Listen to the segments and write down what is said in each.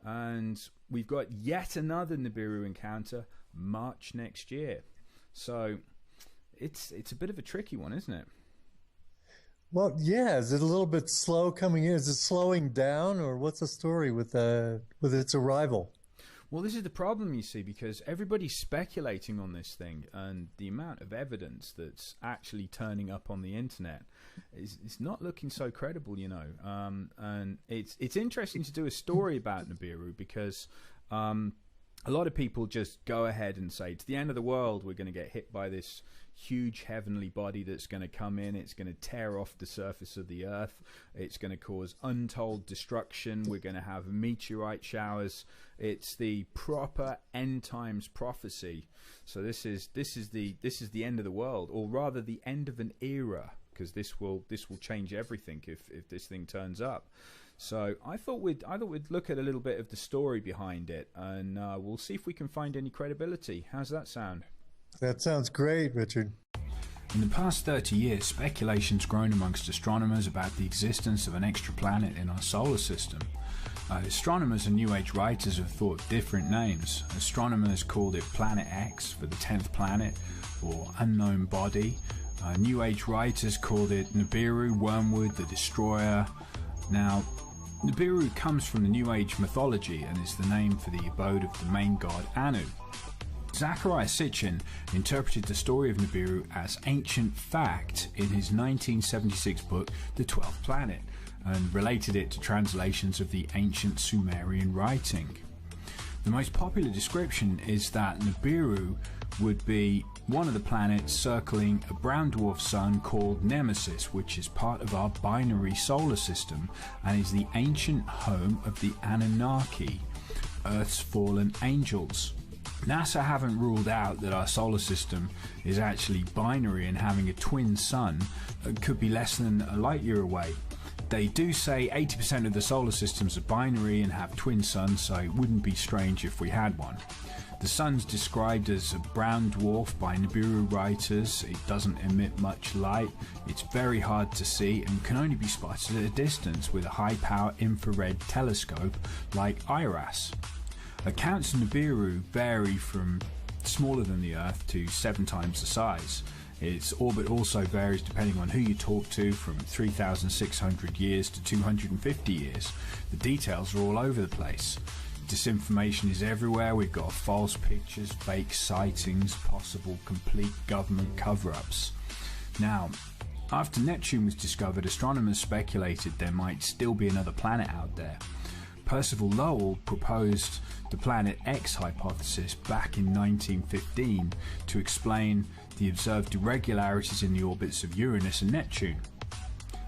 and we've got yet another Nibiru encounter March next year. So it's a bit of a tricky one, isn't it? Well, yeah. Is it a little bit slow coming in? Is it slowing down, or what's the story with its arrival? Well, this is the problem, you see, because everybody's speculating on this thing, and the amount of evidence that's actually turning up on the internet is not looking so credible, you know. And it's interesting to do a story about Nibiru because a lot of people just go ahead and say, to the end of the world, we're going to get hit by this huge heavenly body that's going to come in. It's going to tear off the surface of the earth. It's going to cause untold destruction. We're going to have meteorite showers. It's the proper end times prophecy. So this is the end of the world, or rather the end of an era, because this will change everything if this thing turns up. So I thought we'd look at a little bit of the story behind it, and we'll see if we can find any credibility. How's that sound? That sounds great, Richard. In the past 30 years, speculation's grown amongst astronomers about the existence of an extra planet in our solar system. Astronomers and New Age writers have thought of different names. Astronomers called it Planet X for the 10th planet, or unknown body. New Age writers called it Nibiru, Wormwood, the Destroyer. Now, Nibiru comes from the New Age mythology and is the name for the abode of the main god Anu. Zecharia Sitchin interpreted the story of Nibiru as ancient fact in his 1976 book The 12th Planet, and related it to translations of the ancient Sumerian writing. The most popular description is that Nibiru would be one of the planets circling a brown dwarf sun called Nemesis, which is part of our binary solar system and is the ancient home of the Anunnaki, Earth's fallen angels. NASA haven't ruled out that our solar system is actually binary and having a twin sun that could be less than a light year away. They do say 80% of the solar systems are binary and have twin suns, so it wouldn't be strange if we had one. The sun's described as a brown dwarf by Nibiru writers. It doesn't emit much light, it's very hard to see, and can only be spotted at a distance with a high-power infrared telescope like IRAS. Accounts of Nibiru vary from smaller than the Earth to 7 times the size. Its orbit also varies depending on who you talk to, from 3,600 years to 250 years. The details are all over the place. Disinformation is everywhere. We've got false pictures, fake sightings, possible complete government cover-ups. Now, after Neptune was discovered, astronomers speculated there might still be another planet out there. Percival Lowell proposed the Planet X hypothesis back in 1915 to explain the observed irregularities in the orbits of Uranus and Neptune.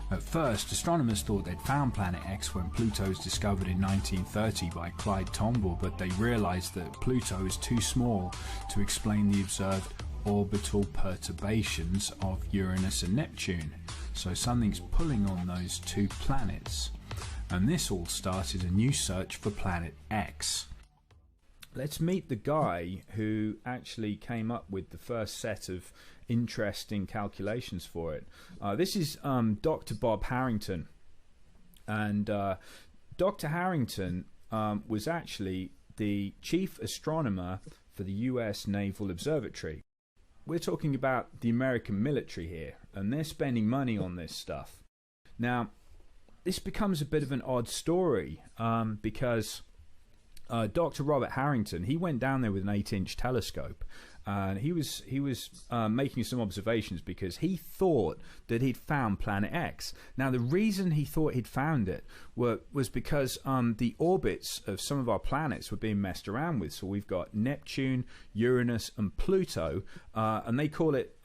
At first, astronomers thought they'd found Planet X when Pluto was discovered in 1930 by Clyde Tombaugh, but they realised that Pluto is too small to explain the observed orbital perturbations of Uranus and Neptune. So something's pulling on those two planets. And this all started a new search for Planet X. Let's meet the guy who actually came up with the first set of interesting calculations for it. This is Dr. Bob Harrington. And Dr. Harrington was actually the chief astronomer for the US Naval Observatory. We're talking about the American military here, and they're spending money on this stuff. Now, this becomes a bit of an odd story because Dr. Robert Harrington, he went down there with an 8-inch telescope, and he was making some observations because he thought that he'd found Planet X. Now, the reason he thought he'd found it was because the orbits of some of our planets were being messed around with. So we've got Neptune, Uranus, and Pluto, and they call it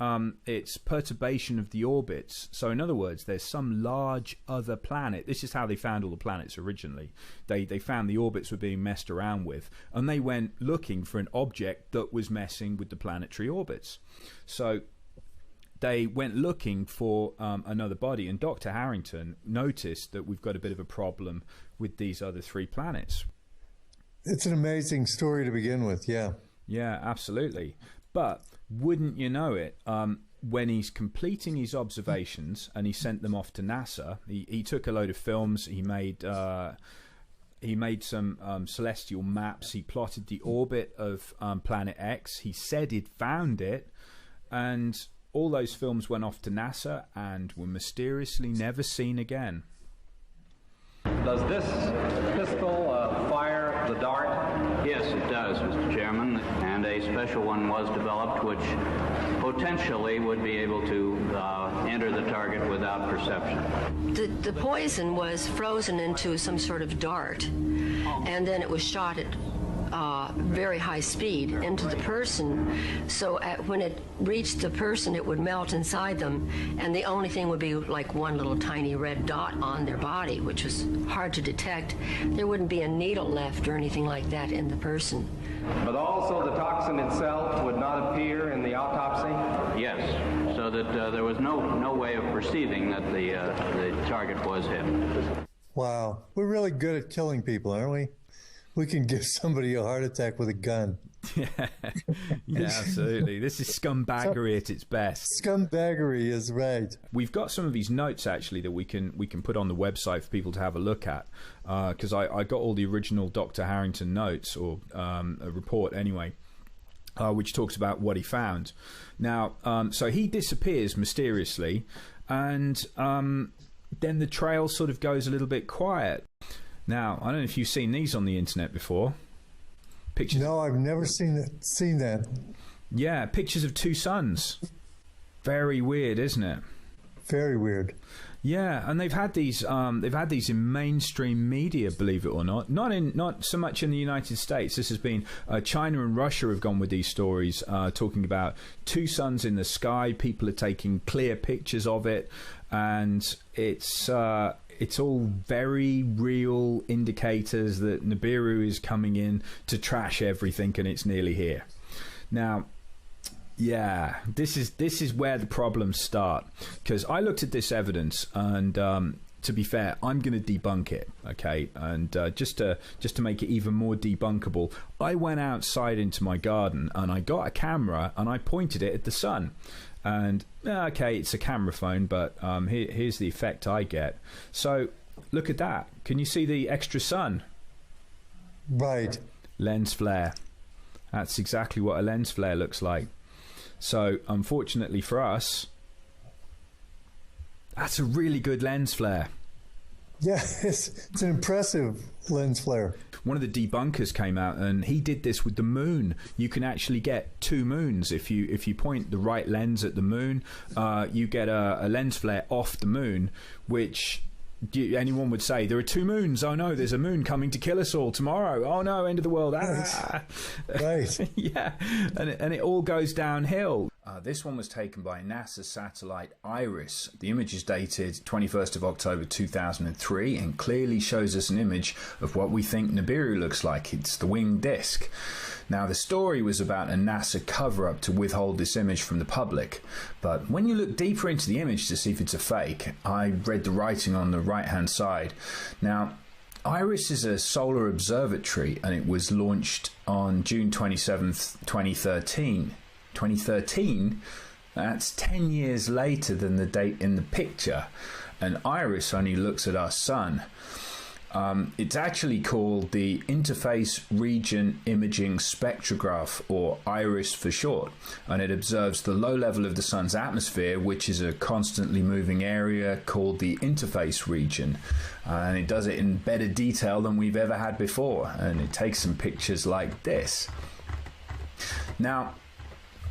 its perturbation of the orbits. So in other words, there's some large other planet. This is how they found all the planets originally. They found the orbits were being messed around with, and they went looking for an object that was messing with the planetary orbits. So they went looking for another body, and Dr. Harrington noticed that we've got a bit of a problem with these other 3 planets. It's an amazing story to begin with, yeah. Yeah, absolutely. But wouldn't you know it, when he's completing his observations and he sent them off to NASA, he took a load of films, he made He made some celestial maps. He plotted the orbit of Planet X. He said he'd found it, and all those films went off to NASA and were mysteriously never seen again. Does this pistol fire the dart? Yes, it does, Mr. Chairman, and a special one was developed which potentially would be able to enter the target without perception. The poison was frozen into some sort of dart, and then it was shot at very high speed into the person. So when it reached the person, it would melt inside them, and the only thing would be like one little tiny red dot on their body, which was hard to detect. There wouldn't be a needle left or anything like that in the person. But also the toxin itself would not appear in the autopsy? Yes, so that there was no way of perceiving that the target was hit. Wow. We're really good at killing people, aren't we? We can give somebody a heart attack with a gun. Yeah, absolutely. This is scumbaggery at its best. Scumbaggery is right. We've got some of these notes actually that we can put on the website for people to have a look at, because I got all the original Dr. Harrington notes, or a report anyway, which talks about what he found. Now, so he disappears mysteriously, and then the trail sort of goes a little bit quiet. Now, I don't know if you've seen these on the internet before. Pictures. No, I've never seen that. Yeah, pictures of two suns. Very weird, isn't it? Very weird. Yeah, and they've had these in mainstream media, believe it or not. Not so much in the United States. This has been China and Russia have gone with these stories, talking about two suns in the sky. People are taking clear pictures of it, and it's all very real indicators that Nibiru is coming in to trash everything, and it's nearly here. Now, yeah, this is where the problems start, because I looked at this evidence, and to be fair, I'm going to debunk it, okay? And just to make it even more debunkable, I went outside into my garden and I got a camera and I pointed it at the sun. And okay, it's a camera phone, but here's the effect I get. So look at that. Can you see the extra sun? Right. Lens flare. That's exactly what a lens flare looks like. So unfortunately for us, that's a really good lens flare. Yeah, it's an impressive lens flare. One of the debunkers came out and he did this with the moon. You can actually get two moons if you point the right lens at the moon. You get a lens flare off the moon, which anyone would say there are two moons. Oh no, there's a moon coming to kill us all tomorrow. Oh no, end of the world. Ah. Right. Yeah, and it all goes downhill. This one was taken by NASA satellite IRIS. The image is dated 21st of October 2003 and clearly shows us an image of what we think Nibiru looks like. It's the winged disc. Now, the story was about a NASA cover-up to withhold this image from the public, but when you look deeper into the image to see if it's a fake, I read the writing on the right-hand side. Now, IRIS is a solar observatory, and it was launched on June 27th, 2013. 2013? That's 10 years later than the date in the picture, and IRIS only looks at our sun. It's actually called the Interface Region Imaging Spectrograph, or IRIS for short, and it observes the low level of the sun's atmosphere, which is a constantly moving area called the interface region, and it does it in better detail than we've ever had before, and it takes some pictures like this. Now,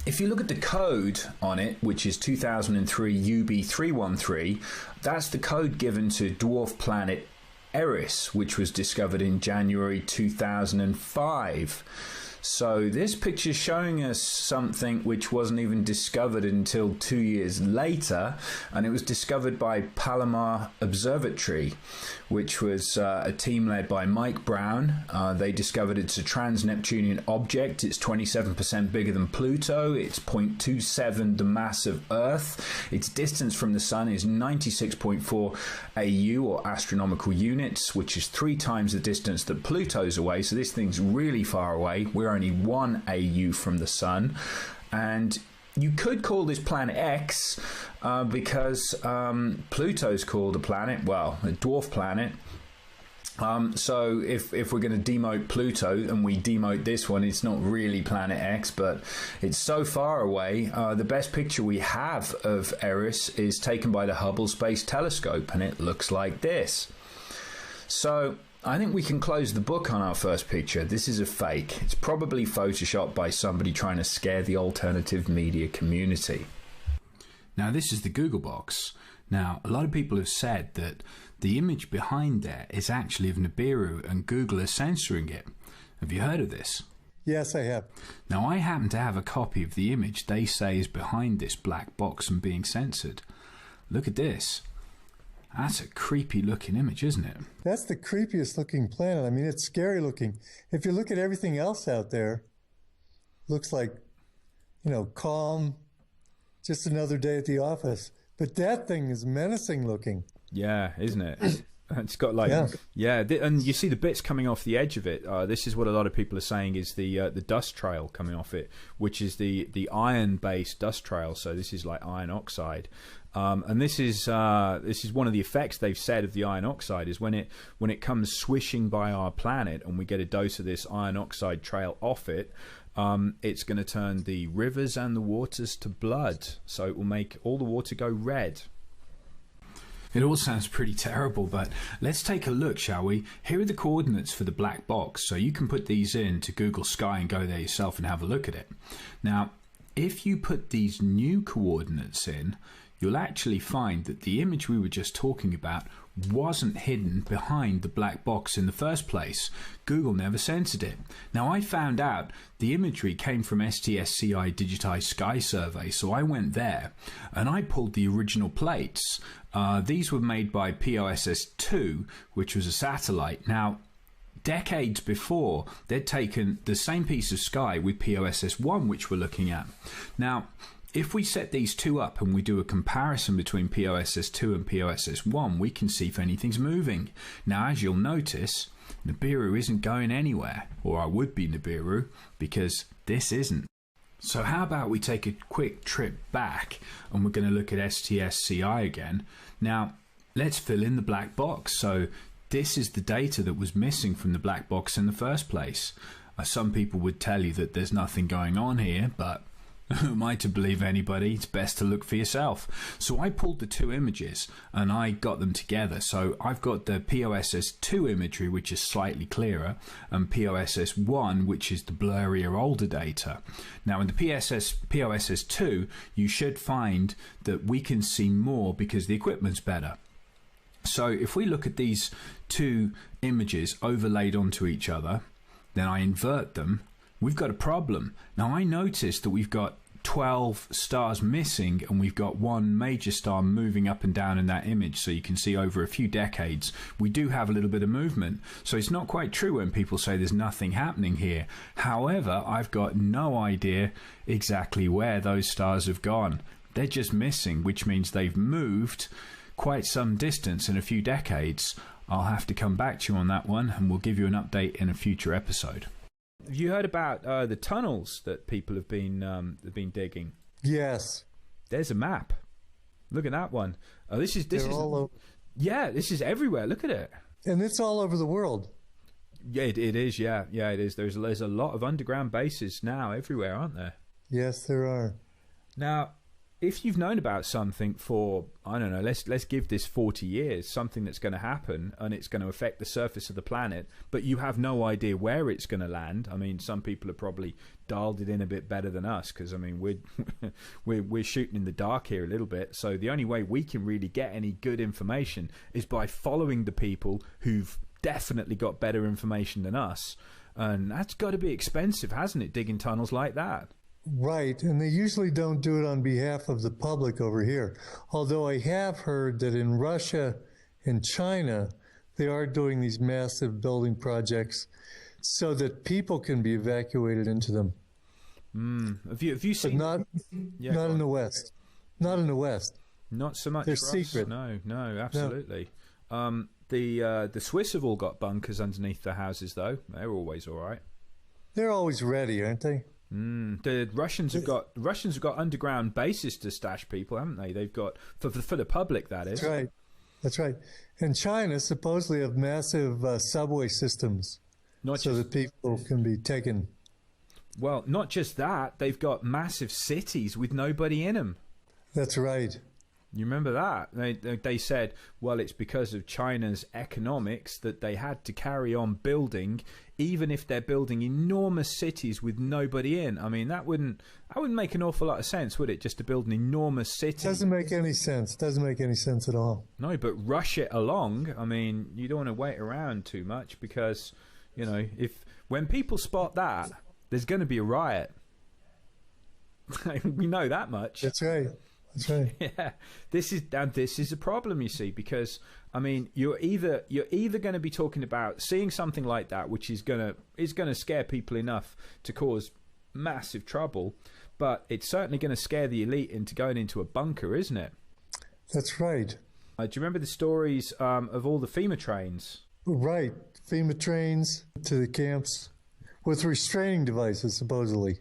if you look at the code on it, which is 2003 UB313, that's the code given to dwarf planet Eris, which was discovered in January 2005. So this picture is showing us something which wasn't even discovered until 2 years later, and it was discovered by Palomar Observatory, which was a team led by Mike Brown. They discovered it's a trans-Neptunian object. It's 27% bigger than Pluto. It's 0.27 the mass of Earth. Its distance from the Sun is 96.4 AU, or astronomical units, which is 3 times the distance that Pluto's away. So this thing's really far away. We're only 1 AU from the Sun, and you could call this planet X because Pluto's called a planet, well, a dwarf planet, So if we're going to demote Pluto and we demote this one, it's not really Planet X, but it's so far away. The best picture we have of Eris is taken by the Hubble Space Telescope, and it looks like this. So I think we can close the book on our first picture. This is a fake. It's probably photoshopped by somebody trying to scare the alternative media community. Now, this is the Google box. Now, a lot of people have said that the image behind there is actually of Nibiru and Google is censoring it. Have you heard of this? Yes, I have. Now, I happen to have a copy of the image they say is behind this black box and being censored. Look at this. That's a creepy looking image, isn't it? That's the creepiest looking planet. I mean, it's scary looking. If you look at everything else out there, looks like, you know, calm, just another day at the office. But that thing is menacing looking. Yeah, isn't it? It's got like, and you see the bits coming off the edge of it. This is what a lot of people are saying is the dust trail coming off it, which is the iron-based dust trail. So this is like iron oxide, and this is one of the effects they've said of the iron oxide is when it comes swishing by our planet and we get a dose of this iron oxide trail off it. It's going to turn the rivers and the waters to blood, so it will make all the water go red. It all sounds pretty terrible, but let's take a look, shall we? Here are the coordinates for the black box, so you can put these in to Google Sky and go there yourself and have a look at it. Now, if you put these new coordinates in, you'll actually find that the image we were just talking about wasn't hidden behind the black box in the first place. Google never censored it. Now, I found out the imagery came from STSCI Digitized Sky Survey, so I went there and I pulled the original plates. These were made by POSS-2, which was a satellite. Now, decades before, they'd taken the same piece of sky with POSS-1, which we're looking at. Now, if we set these two up and we do a comparison between POSS-2 and POSS-1, we can see if anything's moving. Now, as you'll notice, Nibiru isn't going anywhere, or I would be Nibiru, because this isn't. So how about we take a quick trip back and we're going to look at STSCI again. Now, let's fill in the black box. So this is the data that was missing from the black box in the first place. Some people would tell you that there's nothing going on here, but who am I to believe anybody? It's best to look for yourself. So I pulled the two images and I got them together. So I've got the POSS-2 imagery, which is slightly clearer, and POSS-1, which is the blurrier older data. Now in the POSS-2, you should find that we can see more because the equipment's better. So if we look at these two images overlaid onto each other, then I invert them, we've got a problem. Now I noticed that we've got 12 stars missing and we've got one major star moving up and down in that image, so you can see over a few decades we do have a little bit of movement. So it's not quite true when people say there's nothing happening here. However, I've got no idea exactly where those stars have gone. They're just missing, which means they've moved quite some distance in a few decades. I'll have to come back to you on that one and we'll give you an update in a future episode. Have you heard about the tunnels that people have been digging? Yes. There's a map. Look at that one. This is all over. Yeah, this is everywhere. Look at it. And it's all over the world. Yeah, it is. Yeah, it is. There's a lot of underground bases now everywhere, aren't there? Yes, there are. Now, if you've known about something for, I don't know, let's give this 40 years, something that's going to happen and it's going to affect the surface of the planet, but you have no idea where it's going to land. I mean, some people have probably dialed it in a bit better than us because, I mean, we're shooting in the dark here a little bit. So the only way we can really get any good information is by following the people who've definitely got better information than us. And that's got to be expensive, hasn't it, digging tunnels like that? Right, and they usually don't do it on behalf of the public over here. Although I have heard that in Russia and China, they are doing these massive building projects so that people can be evacuated into them. Have you seen? But not in the West. Not in the West. Not so much. They're for secret. Us. No, absolutely. No. The Swiss have all got bunkers underneath their houses, though. They're always all right. They're always ready, aren't they? The Russians have got underground bases to stash people, haven't they? They've got for the public, that is. That's right. That's right. And China supposedly have massive subway systems so that people can be taken. Well, not just that, they've got massive cities with nobody in them. That's right. You remember that? They said, well, it's because of China's economics that they had to carry on building, even if they're building enormous cities with nobody in. I mean, that wouldn't make an awful lot of sense, would it? Just to build an enormous city. Doesn't make any sense. Doesn't make any sense at all. No, but rush it along. I mean, you don't want to wait around too much because, you know, when people spot that, there's going to be a riot. We know that much. That's right. That's right. Yeah, this is a problem, you see, because I mean, you're either going to be talking about seeing something like that, which is going to scare people enough to cause massive trouble, but it's certainly going to scare the elite into going into a bunker, isn't it? That's right. Do you remember the stories of all the FEMA trains? Right, FEMA trains to the camps with restraining devices, supposedly.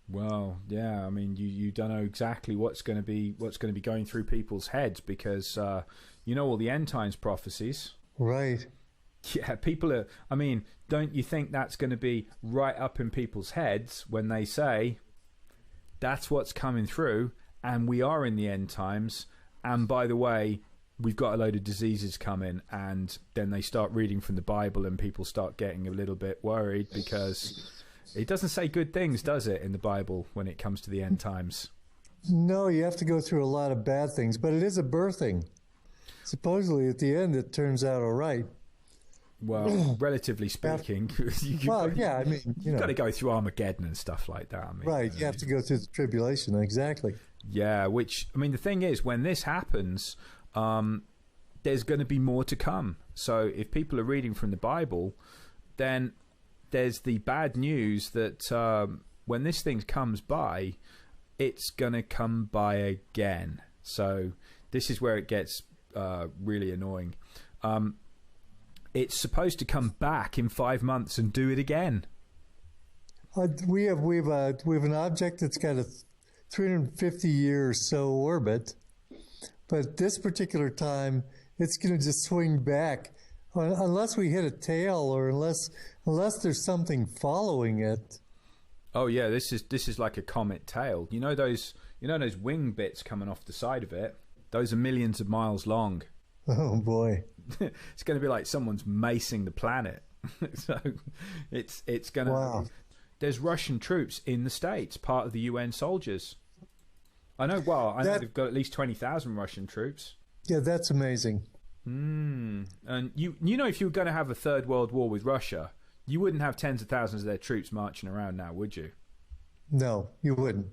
Well, yeah. I mean, you don't know exactly what's going to be going through people's heads because you know all the end times prophecies. Right. Yeah, people are. I mean, don't you think that's going to be right up in people's heads when they say that's what's coming through, and we are in the end times, and by the way, we've got a load of diseases coming, and then they start reading from the Bible, and people start getting a little bit worried because it doesn't say good things, does it, in the Bible when it comes to the end times? No, you have to go through a lot of bad things, but it is a birthing. Supposedly, at the end, it turns out all right. Well, relatively speaking, you've got to go through Armageddon and stuff like that. I mean, right, you have to go through the tribulation, exactly. Yeah, which, I mean, the thing is, when this happens, there's going to be more to come. So if people are reading from the Bible, then there's the bad news that when this thing comes by, it's going to come by again. So this is where it gets really annoying. It's supposed to come back in 5 months and do it again. We have an object that's got a 350 year or so orbit, but this particular time it's going to just swing back unless we hit a tail or unless there's something following it. Oh yeah, this is like a comet tail. You know those wing bits coming off the side of it? Those are millions of miles long. Oh boy. It's going to be like someone's macing the planet. So it's going to. Wow. There's Russian troops in the States, part of the UN soldiers. I know. Well, I know they've got at least 20,000 Russian troops. Yeah, that's amazing. And you know, if you were going to have a third world war with Russia, you wouldn't have tens of thousands of their troops marching around now, would you? No, you wouldn't.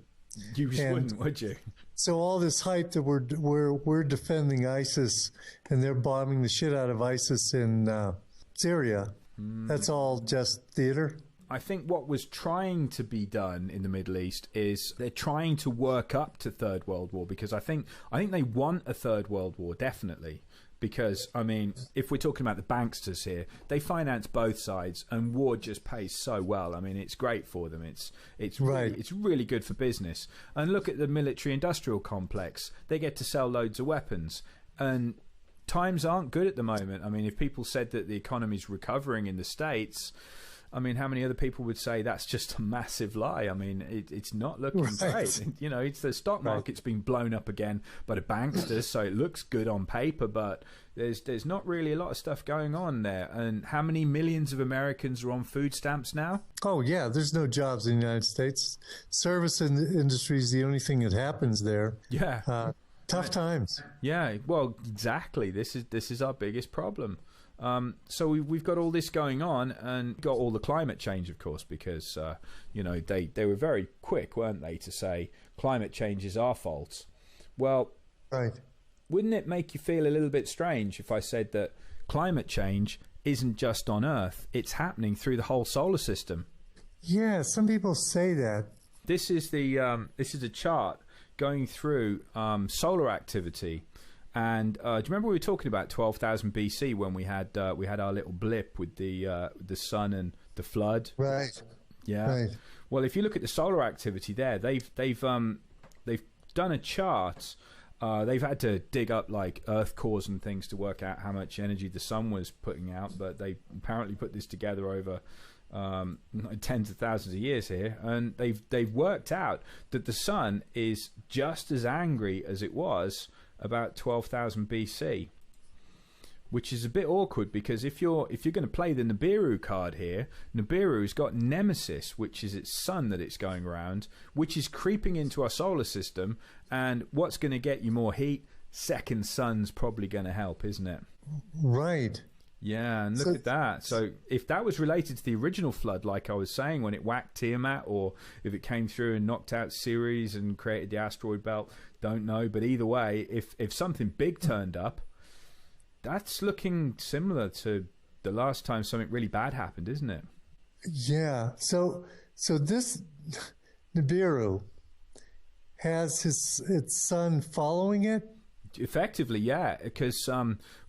You just wouldn't, would you? So all this hype that we're defending ISIS and they're bombing the shit out of ISIS in Syria, that's all just theater? I think what was trying to be done in the Middle East is they're trying to work up to Third World War, because I think they want a Third World War, definitely. Because, I mean, if we're talking about the banksters here, they finance both sides, and war just pays so well. I mean, it's great for them. It's really good for business. And look at the military-industrial complex. They get to sell loads of weapons. And times aren't good at the moment. I mean, if people said that the economy's recovering in the States, I mean, how many other people would say that's just a massive lie? I mean, it's not looking great. You know, it's the stock market's been blown up again by the banksters, so it looks good on paper, but there's not really a lot of stuff going on there. And how many millions of Americans are on food stamps now? Oh, yeah, there's no jobs in the United States. Service industry is the only thing that happens there. Yeah. Tough times. Yeah, well, exactly. This is our biggest problem. So we've got all this going on, and got all the climate change, of course, because you know, they were very quick, weren't they, to say climate change is our fault. Well, right. Wouldn't it make you feel a little bit strange if I said that climate change isn't just on Earth, it's happening through the whole solar system? Yeah, some people say that. This is a chart going through solar activity. And do you remember we were talking about 12,000 BC when we had our little blip with the sun and the flood? Right. Yeah. Right. Well, if you look at the solar activity there, they've done a chart They've had to dig up like earth cores and things to work out how much energy the sun was putting out, but they apparently put this together over tens of thousands of years here, and they've worked out that the sun is just as angry as it was about 12,000 BC, which is a bit awkward because if you're going to play the Nibiru card here, Nibiru's got Nemesis, which is its sun that it's going around, which is creeping into our solar system, and what's going to get you more heat? Second sun's probably going to help, isn't it? Right. Yeah, and look at that. So if that was related to the original flood, like I was saying, when it whacked Tiamat, or if it came through and knocked out Ceres and created the asteroid belt, don't know. But either way, if something big turned up, that's looking similar to the last time something really bad happened, isn't it? Yeah. So this Nibiru has its sun following it? Effectively, yeah, because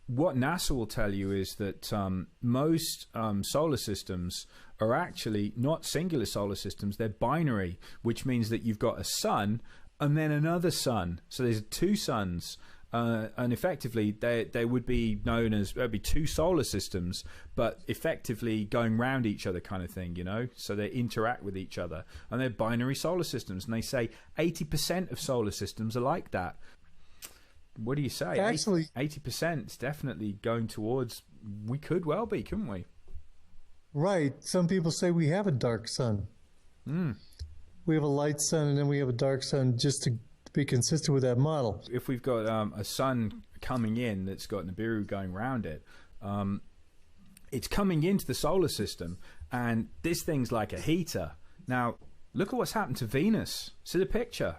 what NASA will tell you is that most solar systems are actually not singular solar systems, they're binary, which means that you've got a sun and then another sun. So there's two suns, and effectively they would be known as, there'd be two solar systems, but effectively going round each other kind of thing, you know? So they interact with each other, and they're binary solar systems, and they say 80% of solar systems are like that. What do you say? Actually, 80% is definitely going towards, we could well be, couldn't we? Right. Some people say we have a dark sun. We have a light sun and then we have a dark sun, just to be consistent with that model. If we've got a sun coming in that's got Nibiru going around it, it's coming into the solar system, and this thing's like a heater. Now, look at what's happened to Venus. See the picture?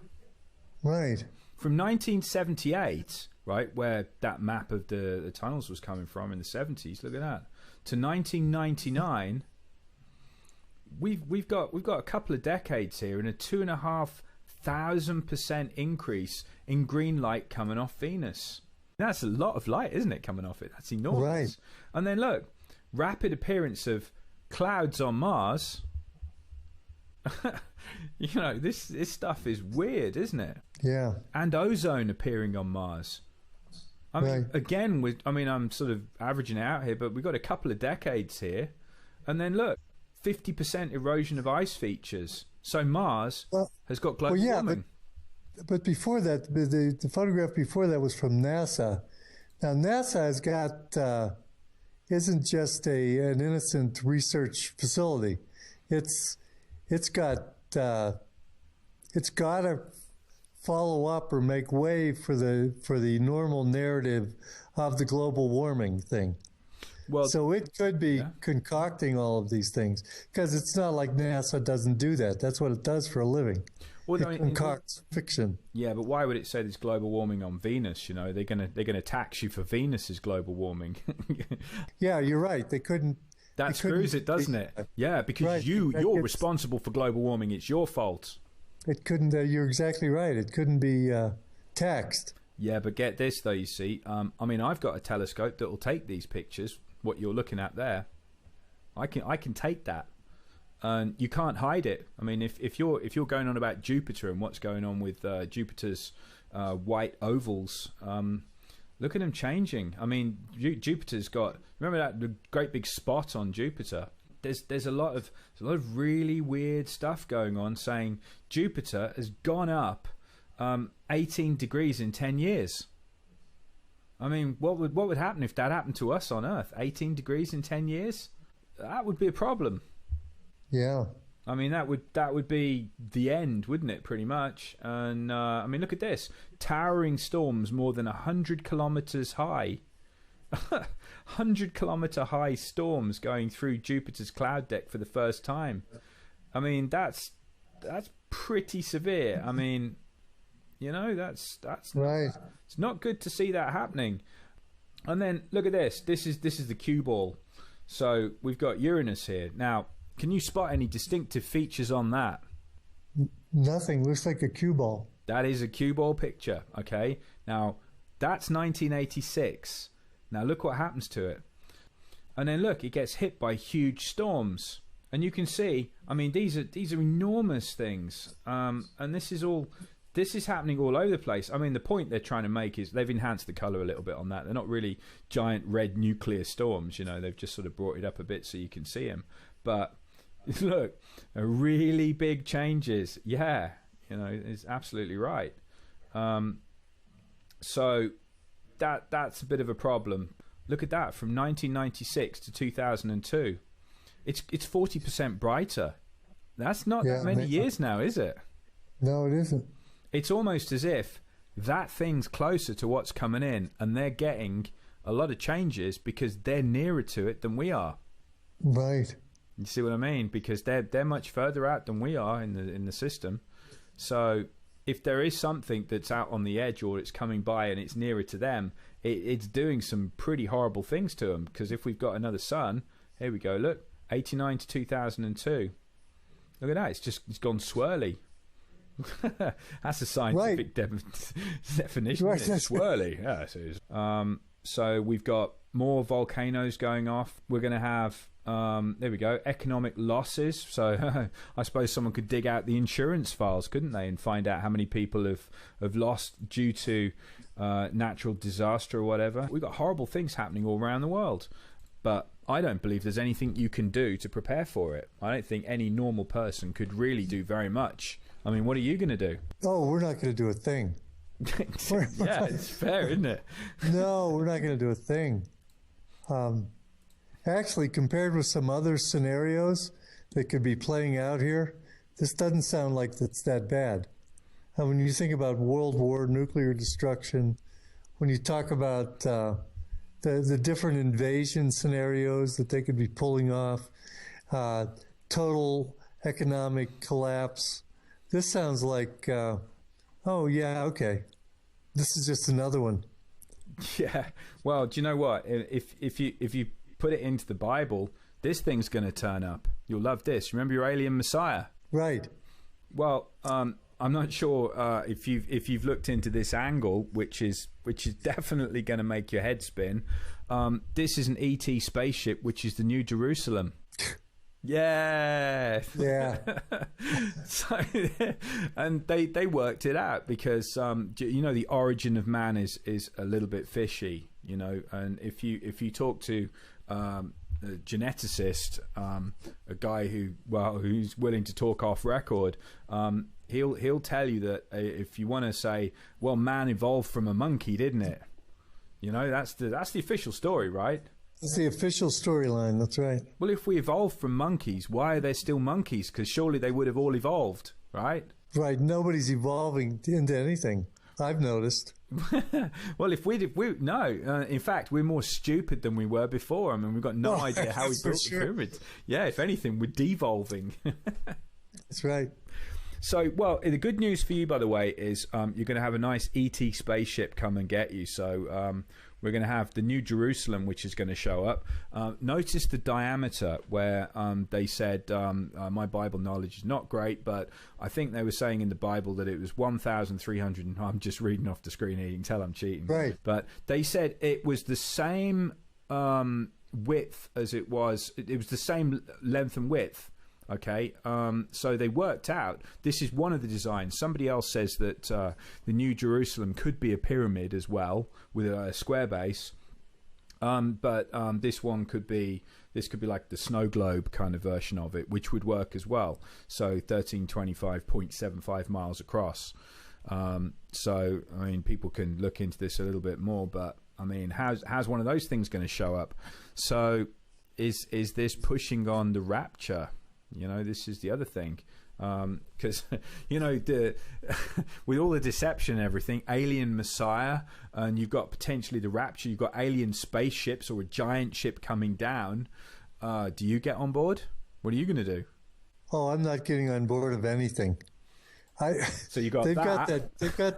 Right. From 1978, right, where that map of the tunnels was coming from in the 70s, look at that, to 1999, we've got a couple of decades here, and a 2,500% increase in green light coming off Venus. That's a lot of light, isn't it, coming off it? That's enormous. Right. And then look, rapid appearance of clouds on Mars. You know, this stuff is weird, isn't it? Yeah. And ozone appearing on Mars. I mean, Right. again, I'm sort of averaging it out here, but we've got a couple of decades here. And then look, 50% erosion of ice features. So Mars has got global warming. But before that, the photograph before that was from NASA. Now, NASA has got, isn't just an innocent research facility. It's got to follow up or make way for the normal narrative of the global warming thing. Well, so it could be concocting all of these things, because it's not like NASA doesn't do that. That's what it does for a living. Well, it concocts fiction. Yeah, but why would it say there's global warming on Venus? You know, they're gonna tax you for Venus's global warming. Yeah, you're right. They couldn't. That screws it, doesn't it? Yeah, because right. you're responsible for global warming. It's your fault. It couldn't. You're exactly right. It couldn't be taxed. Yeah, but get this though. You see, I mean, I've got a telescope that will take these pictures. What you're looking at there, I can take that, and you can't hide it. I mean, if you're going on about Jupiter and what's going on with Jupiter's white ovals, look at them changing. I mean, Jupiter's got, remember that the great big spot on Jupiter? There's a lot of really weird stuff going on, saying Jupiter has gone up 18 degrees in 10 years. I mean, what would happen if that happened to us on Earth? 18 degrees in 10 years? That would be a problem. Yeah. I mean, that would be the end, wouldn't it, pretty much? And, I mean, look at this. Towering storms more than 100 kilometers high. 100-kilometer high storms going through Jupiter's cloud deck for the first time. I mean, that's pretty severe. I mean, you know, that's right. It's not good to see that happening. And then look at this. This is the cue ball. So we've got Uranus here. Now, can you spot any distinctive features on that? Nothing. Looks like a cue ball. That is a cue ball picture. Okay. Now that's 1986. Now look what happens to it. And then look, it gets hit by huge storms. And you can see, I mean, these are enormous things. And this is all This is happening all over the place. I mean, the point they're trying to make is they've enhanced the color a little bit on that. They're not really giant red nuclear storms, you know. They've just sort of brought it up a bit so you can see them. But look, really big changes. Yeah, you know, it's absolutely right. So that's a bit of a problem. Look at that, from 1996 to 2002. It's 40% brighter. That's not that many years now, is it? No, it isn't. It's almost as if that thing's closer to what's coming in, and they're getting a lot of changes because they're nearer to it than we are. Right. You see what I mean? Because they're much further out than we are in the system. So if there is something that's out on the edge or it's coming by and it's nearer to them, it's doing some pretty horrible things to them. Because if we've got another sun, here we go. Look, 89 to 2002. Look at that. It's gone swirly. That's a scientific definition. Right. Swirly. Yes, it is. So we've got more volcanoes going off. We're going to have, there we go, economic losses. So I suppose someone could dig out the insurance files, couldn't they, and find out how many people have lost due to natural disaster or whatever. We've got horrible things happening all around the world. But I don't believe there's anything you can do to prepare for it. I don't think any normal person could really do very much. I mean, what are you going to do? Oh, we're not going to do a thing. Yeah, it's fair, isn't it? No, we're not going to do a thing. Actually, compared with some other scenarios that could be playing out here, this doesn't sound like it's that bad. And when you think about world war, nuclear destruction, when you talk about the different invasion scenarios that they could be pulling off, total economic collapse, this sounds like, oh yeah, okay, this is just another one. Yeah. Well, do you know what? If you put it into the Bible, this thing's going to turn up. You'll love this. Remember your alien Messiah? Right. Well, I'm not sure if you've looked into this angle, which is definitely going to make your head spin. This is an ET spaceship, which is the New Jerusalem. Yeah. Yeah. So, and they worked it out because you know, the origin of man is a little bit fishy, you know, and if you talk to a geneticist, a guy who's willing to talk off record, he'll tell you that if you want to say, well, man evolved from a monkey, didn't it? You know, that's the official story, right? That's the official storyline. That's right. Well, if we evolved from monkeys, why are there still monkeys? Because surely they would have all evolved, right? Right. Nobody's evolving into anything, I've noticed. Well, in fact, we're more stupid than we were before. I mean, we've got no idea how we built the pyramids. Yeah, if anything, we're devolving. That's right. So, well, the good news for you, by the way, is you're going to have a nice ET spaceship come and get you. So we're going to have the New Jerusalem, which is going to show up. Notice the diameter where they said, my Bible knowledge is not great, but I think they were saying in the Bible that it was 1,300. I'm just reading off the screen here. You can tell I'm cheating. Right. But they said it was the same width as it was. It was the same length and width. Okay, so they worked out, this is one of the designs. Somebody else says that the New Jerusalem could be a pyramid as well, with a square base. But this could be like the snow globe kind of version of it, which would work as well. So 1325.75 miles across. So, I mean, people can look into this a little bit more, but I mean, how's one of those things going to show up? So is this pushing on the rapture? You know, this is the other thing, because you know, with all the deception and everything, alien Messiah, and you've got potentially the rapture. You've got alien spaceships or a giant ship coming down. Do you get on board? What are you going to do? Oh, I'm not getting on board of anything. So you got they've got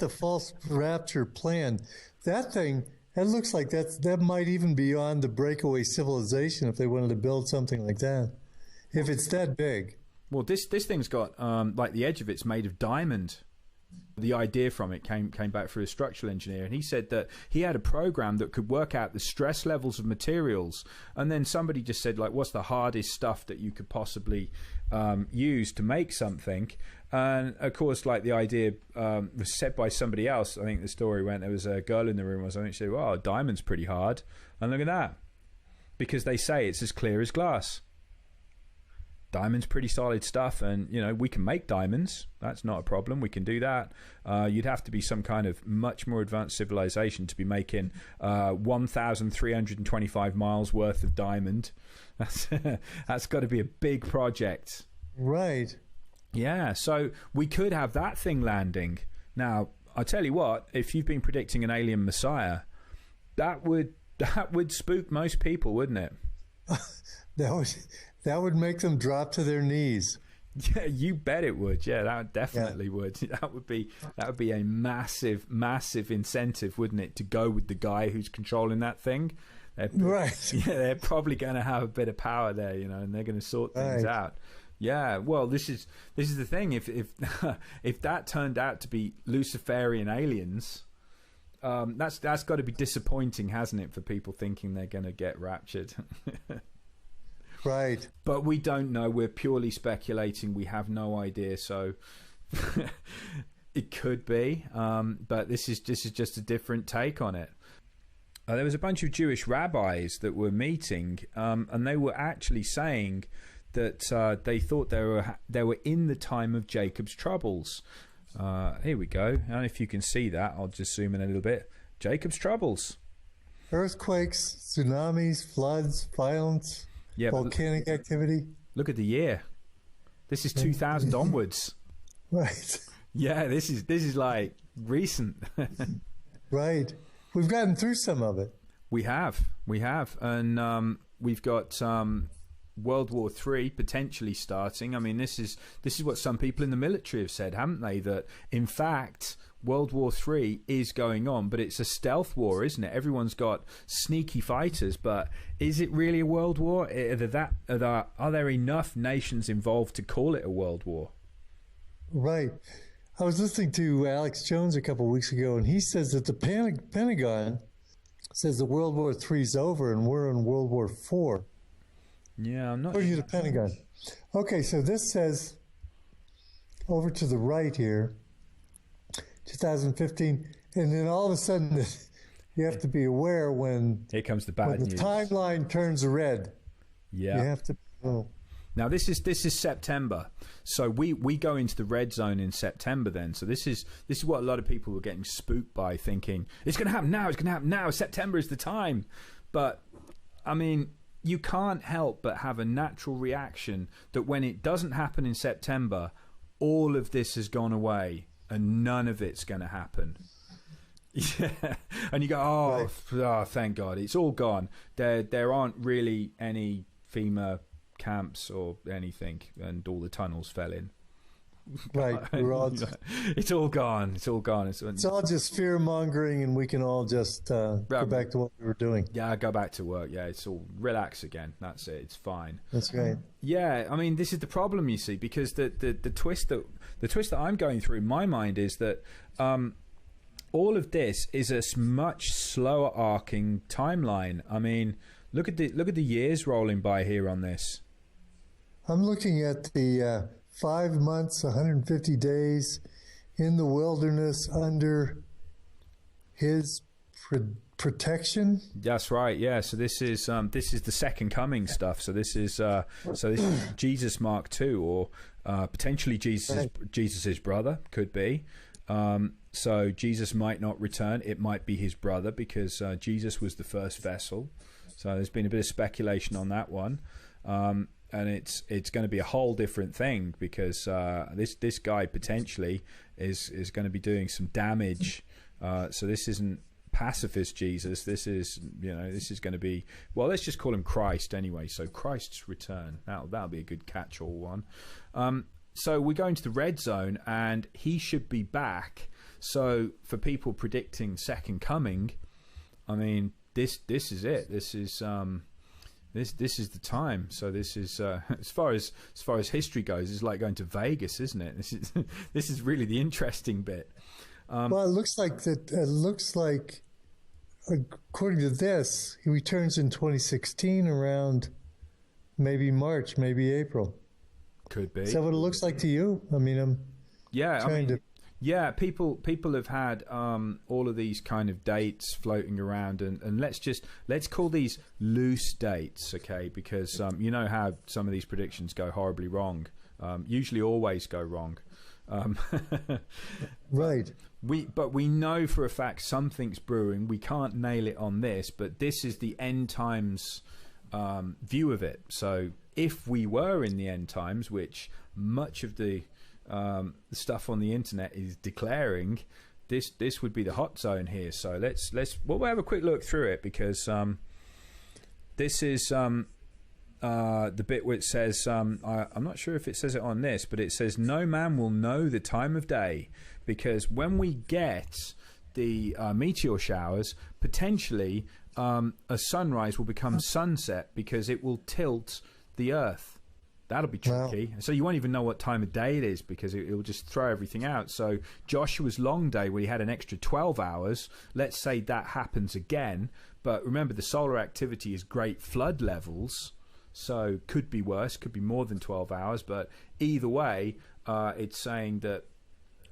the false rapture plan. That thing, it looks like that might even be on the breakaway civilization if they wanted to build something like that. If it's that big. Well, this thing's got like the edge of it's made of diamond. The idea from it came back through a structural engineer, and he said that he had a program that could work out the stress levels of materials, and then somebody just said, like, what's the hardest stuff that you could possibly use to make something? And of course, like, the idea was said by somebody else. I think the story went, there was a girl in the room or something, she said, well, a diamond's pretty hard, and look at that, because they say it's as clear as glass. Diamond's pretty solid stuff, and you know, we can make diamonds. That's not a problem. We can do that. You'd have to be some kind of much more advanced civilization to be making 1,325 miles worth of diamond. That's got to be a big project, Right. yeah. So we could have that thing landing. Now, I'll tell you what, if you've been predicting an alien messiah, that would spook most people, wouldn't it? That would make them drop to their knees. Yeah, you bet it would. Yeah, that definitely would. That would be a massive incentive, wouldn't it, to go with the guy who's controlling that thing? Right. Yeah, they're probably going to have a bit of power there, you know, and they're going to sort things out. Yeah. Well, this is the thing. If if that turned out to be Luciferian aliens, that's got to be disappointing, hasn't it, for people thinking they're going to get raptured? Right. But we don't know. We're purely speculating. We have no idea. So it could be. But this is just a different take on it. There was a bunch of Jewish rabbis that were meeting, and they were actually saying that they thought they were in the time of Jacob's troubles. Here we go. And if you can see that, I'll just zoom in a little bit. Jacob's troubles. Earthquakes, tsunamis, floods, violence, volcanic activity. Look at the year. This is 2000 onwards. Right. Yeah, this is like recent. Right. We've gotten through some of it. We have, and we've got World War III potentially starting. I mean, this is what some people in the military have said, haven't they? That in fact World War III is going on, but it's a stealth war, isn't it? Everyone's got sneaky fighters, but is it really a world war? Are there enough nations involved to call it a world war? Right. I was listening to Alex Jones a couple of weeks ago, and he says that the Pentagon says that World War III is over and we're in World War IV. Yeah, I'm not According to the Pentagon. Okay, so this says, over to the right here, 2015, and then all of a sudden you have to be aware when here comes the bad news. The timeline turns red. Yeah. You have to know. Now this is September, so we go into the red zone in September then. So this is what a lot of people were getting spooked by, thinking it's going to happen now. It's going to happen now. September is the time. But I mean, you can't help but have a natural reaction that when it doesn't happen in September, all of this has gone away and none of it's going to happen. Yeah, and you go, oh, thank God, it's all gone. There aren't really any FEMA camps or anything, and all the tunnels fell in. Right, it's all gone. It's all gone. It's all just fear mongering, and we can all just go back to what we were doing. Yeah, go back to work. Yeah, it's all relax again. That's it. It's fine. That's right. Yeah, I mean, this is the problem, you see, because the twist that I'm going through in my mind is that all of this is a much slower arcing timeline. I mean, look at the years rolling by here on this. I'm looking at the 5 months, 150 days in the wilderness under his protection. That's right. Yeah. So this is the second coming stuff. So this is Jesus Mark II, or potentially Jesus's brother, could be. So Jesus might not return. It might be his brother, because Jesus was the first vessel. So there's been a bit of speculation on that one. And it's going to be a whole different thing, because this guy potentially is going to be doing some damage. So this isn't pacifist Jesus. This is going to be, well, let's just call him Christ anyway. So Christ's return. That'll be a good catch-all one. So we go into the red zone, and he should be back. So for people predicting second coming, I mean, this is it. This this is the time. So this is as far as history goes, it's like going to Vegas, isn't it? This is really the interesting bit. Well, it looks like that. It looks like, according to this, he returns in 2016 around maybe March, maybe April. Could be. Is that what it looks like to you? I mean, I'm trying to. Yeah, people have had all of these kind of dates floating around, and let's call these loose dates, okay? Because you know how some of these predictions go horribly wrong. Usually, always go wrong. Right. But we know for a fact something's brewing. We can't nail it on this, but this is the end times view of it. So if we were in the end times, which much of the stuff on the internet is declaring, this would be the hot zone here. So we'll have a quick look through it, because this is the bit where it says, I'm not sure if it says it on this, but it says, no man will know the time of day, because when we get the meteor showers, potentially a sunrise will become sunset, because it will tilt the earth. That'll be tricky. Wow. So you won't even know what time of day it is, because it will just throw everything out. So Joshua's long day, where he had an extra 12 hours, let's say that happens again. But remember, the solar activity is great flood levels, so could be worse, could be more than 12 hours. But either way, it's saying that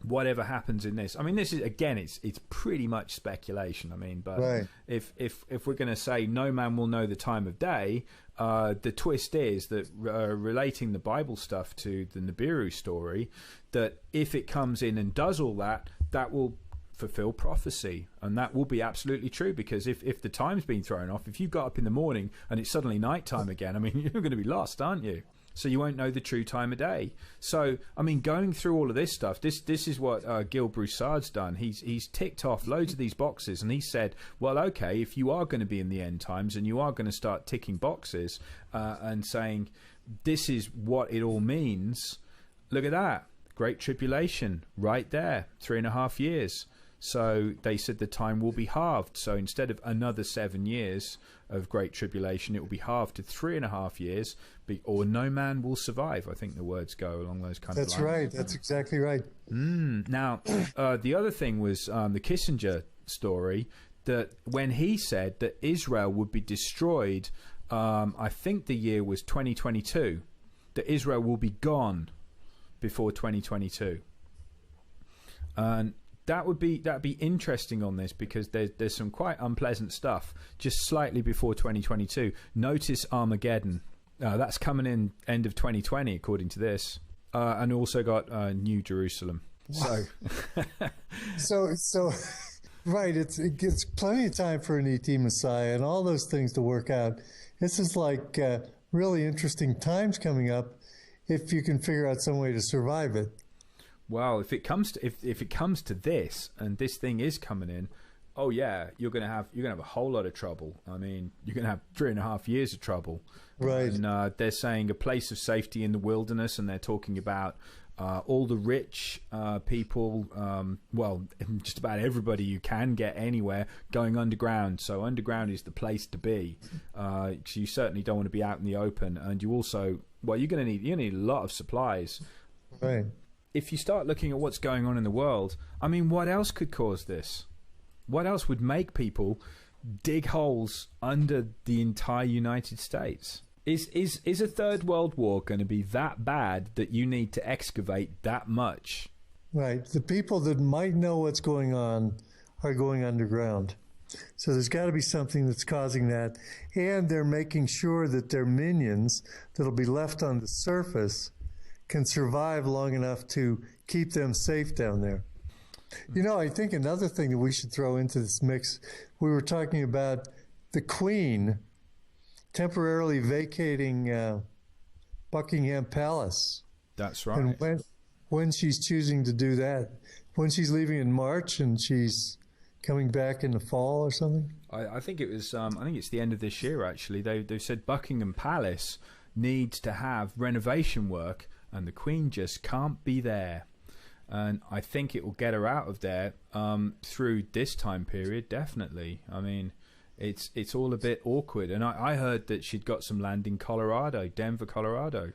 whatever happens in this, I mean, this is, again, it's pretty much speculation. I mean, but right. if we're going to say no man will know the time of day, the twist is that relating the Bible stuff to the Nibiru story, that if it comes in and does all that, that will fulfill prophecy, and that will be absolutely true. Because if the time's been thrown off, if you got up in the morning and it's suddenly nighttime again, I mean, you're going to be lost, aren't you? So you won't know the true time of day. So, I mean, going through all of this stuff, this is what Gil Broussard's done. He's ticked off loads of these boxes, and he said, well, okay, if you are going to be in the end times and you are going to start ticking boxes and saying this is what it all means, look at that. Great Tribulation right there, 3.5 years. So they said the time will be halved. So instead of another 7 years of Great Tribulation, it will be halved to 3.5 years, or no man will survive. I think the words go along those kind of lines. That's right. That's exactly right. Now, the other thing was the Kissinger story, that when he said that Israel would be destroyed, I think the year was 2022, that Israel will be gone before 2022. And that'd be interesting on this, because there's some quite unpleasant stuff just slightly before 2022. Notice Armageddon. That's coming in end of 2020, according to this. And also got New Jerusalem. So, so right, it gives plenty of time for an ET Messiah and all those things to work out. This is like really interesting times coming up, if you can figure out some way to survive it. Well, if it comes to this, and this thing is coming in, oh yeah, you're gonna have a whole lot of trouble. I mean, you're gonna have 3.5 years of trouble. Right. And they're saying a place of safety in the wilderness, and they're talking about all the rich people. Well, just about everybody you can get anywhere going underground. So underground is the place to be. So you certainly don't want to be out in the open, and you also, well, you're gonna need a lot of supplies. Right. If you start looking at what's going on in the world, I mean, what else could cause this? What else would make people dig holes under the entire United States? Is a third world war going to be that bad that you need to excavate that much? Right. The people that might know what's going on are going underground. So there's got to be something that's causing that. And they're making sure that their minions that'll be left on the surface can survive long enough to keep them safe down there. You know, I think another thing that we should throw into this mix, we were talking about the Queen temporarily vacating Buckingham Palace. That's right. And when she's choosing to do that, when she's leaving in March and she's coming back in the fall or something? I think it was. I think it's the end of this year. Actually, they've said Buckingham Palace needs to have renovation work, and the Queen just can't be there. And I think it will get her out of there through this time period, definitely. I mean, It's all a bit awkward. And I heard that she'd got some land in Colorado, Denver, Colorado.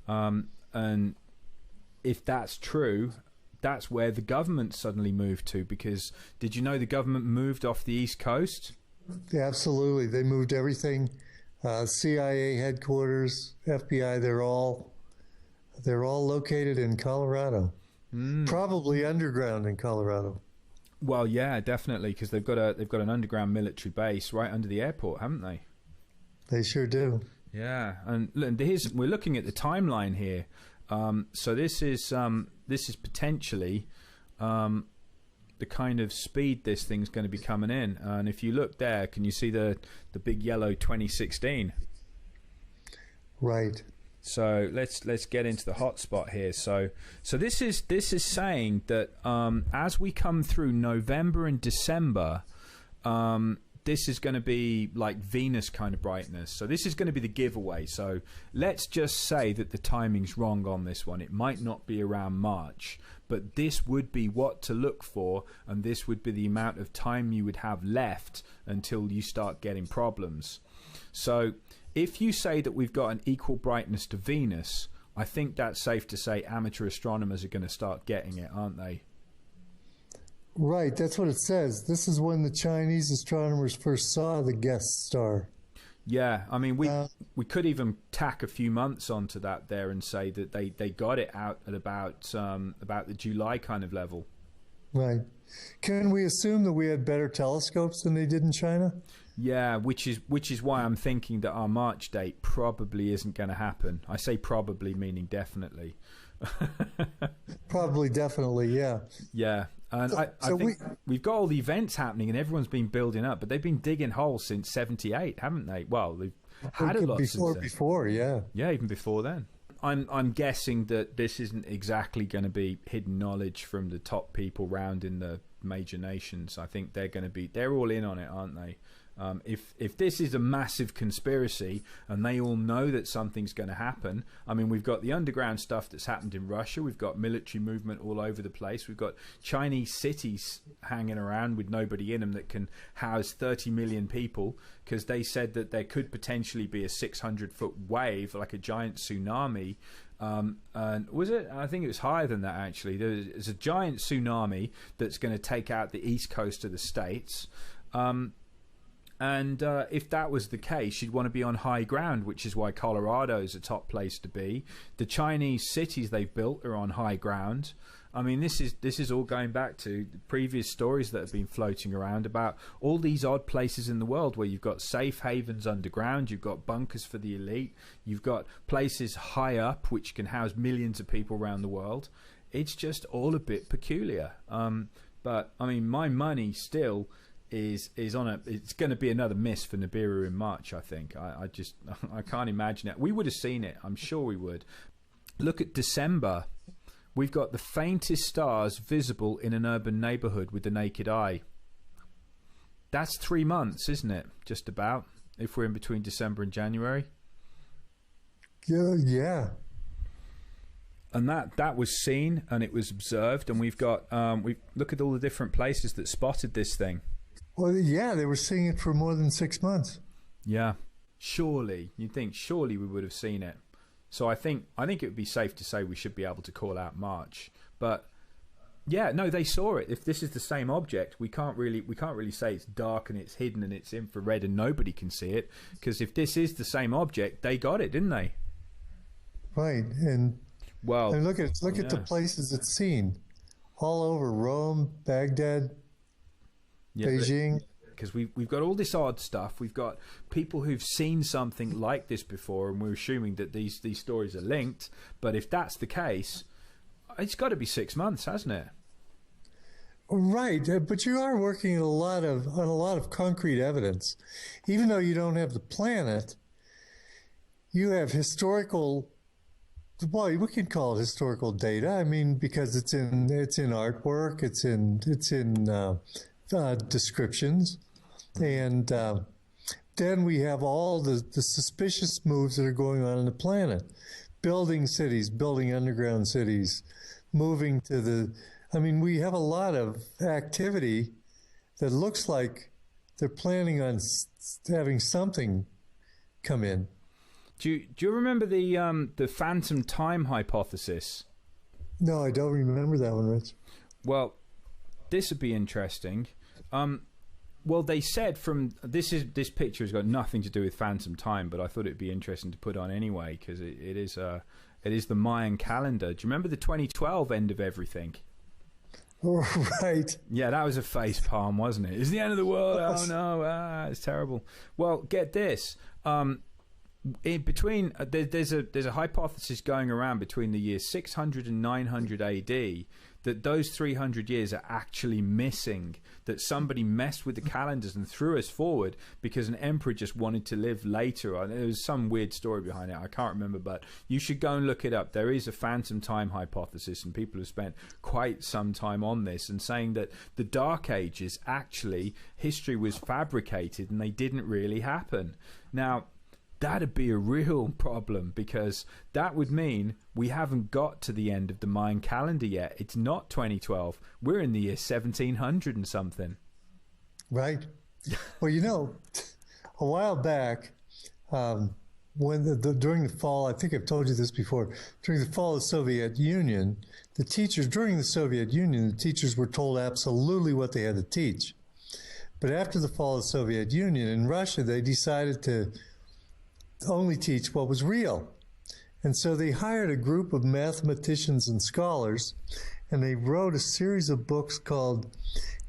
And if that's true, that's where the government suddenly moved to, because did you know the government moved off the East Coast? Yeah, absolutely. They moved everything. CIA headquarters, FBI, they're all located in Colorado. Probably underground in Colorado. Well, yeah, definitely, because they've got an underground military base right under the airport, haven't they? They sure do. Yeah, and we're looking at the timeline here. So this is potentially the kind of speed this thing's going to be coming in. And if you look there, can you see the big yellow 2016? Right. So let's get into the hot spot here. So this is saying that as we come through November and December, this is going to be like Venus kind of brightness. So this is going to be the giveaway. So let's just say that the timing's wrong on this one. It might not be around March, but this would be what to look for, and this would be the amount of time you would have left until you start getting problems. So if you say that we've got an equal brightness to Venus, I think that's safe to say amateur astronomers are going to start getting it, aren't they? Right, that's what it says. This is when the Chinese astronomers first saw the guest star. Yeah, I mean, we could even tack a few months onto that there and say that they got it out at about the July kind of level. Right. Can we assume that we had better telescopes than they did in China? Yeah, which is why I'm thinking that our March date probably isn't going to happen. I say probably, meaning definitely. Probably, definitely, yeah. Yeah, and I think we've got all the events happening, and everyone's been building up, but they've been digging holes since '78, haven't they? Well, they've had a lot since then. Before, yeah. Yeah, even before then. I'm guessing that this isn't exactly going to be hidden knowledge from the top people round in the major nations. I think they're all in on it, aren't they? If this is a massive conspiracy and they all know that something's going to happen, I mean, we've got the underground stuff that's happened in Russia, we've got military movement all over the place, we've got Chinese cities hanging around with nobody in them that can house 30 million people, because they said that there could potentially be a 600-foot wave, like a giant tsunami. And was it? I think it was higher than that, actually. There's a giant tsunami that's going to take out the east coast of the States. And if that was the case, you'd want to be on high ground, which is why Colorado is a top place to be. The Chinese cities they've built are on high ground. I mean, this is all going back to the previous stories that have been floating around about all these odd places in the world where you've got safe havens underground, you've got bunkers for the elite, you've got places high up which can house millions of people around the world. It's just all a bit peculiar. But I mean, my money still is on it's going to be another miss for Nibiru in March. I think I can't imagine it. We would have seen it, I'm sure we would. Look at December. We've got the faintest stars visible in an urban neighborhood with the naked eye. That's 3 months, isn't it? Just about, if we're in between December and January. Yeah. And that was seen and it was observed, and we've got we look at all the different places that spotted this thing. Well, yeah, they were seeing it for more than 6 months. Yeah, surely we would have seen it. So I think it would be safe to say we should be able to call out March. But yeah, no, they saw it. If this is the same object, we can't really say it's dark and it's hidden and it's infrared and nobody can see it, because if this is the same object, they got it, didn't they? Right, and well, and look at the places it's seen, all over Rome, Baghdad. Yeah, Beijing. Because we've got all this odd stuff. We've got people who've seen something like this before, and we're assuming that these stories are linked. But if that's the case, it's got to be 6 months, hasn't it? Right, but you are working on a lot of concrete evidence. Even though you don't have the planet, you have historical. Well, we can call it historical data. I mean, because it's in artwork, it's in descriptions, and then we have all the suspicious moves that are going on the planet, building cities, building underground cities, moving to I mean, we have a lot of activity that looks like they're planning on having something come in. Do you remember the phantom time hypothesis? No, I don't remember that one, Rich. Well, this would be interesting. Well, they said this picture has got nothing to do with phantom time, but I thought it'd be interesting to put on anyway because it is the Mayan calendar. Do you remember the 2012 end of everything? Right. Yeah, that was a face palm, wasn't it? It's the end of the world. Oh no, it's terrible. Well, get this. In between, there's a hypothesis going around between the years 600 and 900 AD that those 300 years are actually missing, that somebody messed with the calendars and threw us forward because an emperor just wanted to live later. There was some weird story behind it. I can't remember, but you should go and look it up. There is a phantom time hypothesis, and people have spent quite some time on this and saying that the Dark Ages, actually, history was fabricated and they didn't really happen. Now, that'd be a real problem because that would mean we haven't got to the end of the Mayan calendar yet. It's not 2012. We're in the year 1700 and something. Right. Well, you know, a while back, when during the fall, I think I've told you this before, during the fall of the Soviet Union, the teachers were told absolutely what they had to teach. But after the fall of the Soviet Union in Russia, they decided to only teach what was real. And so they hired a group of mathematicians and scholars, and they wrote a series of books called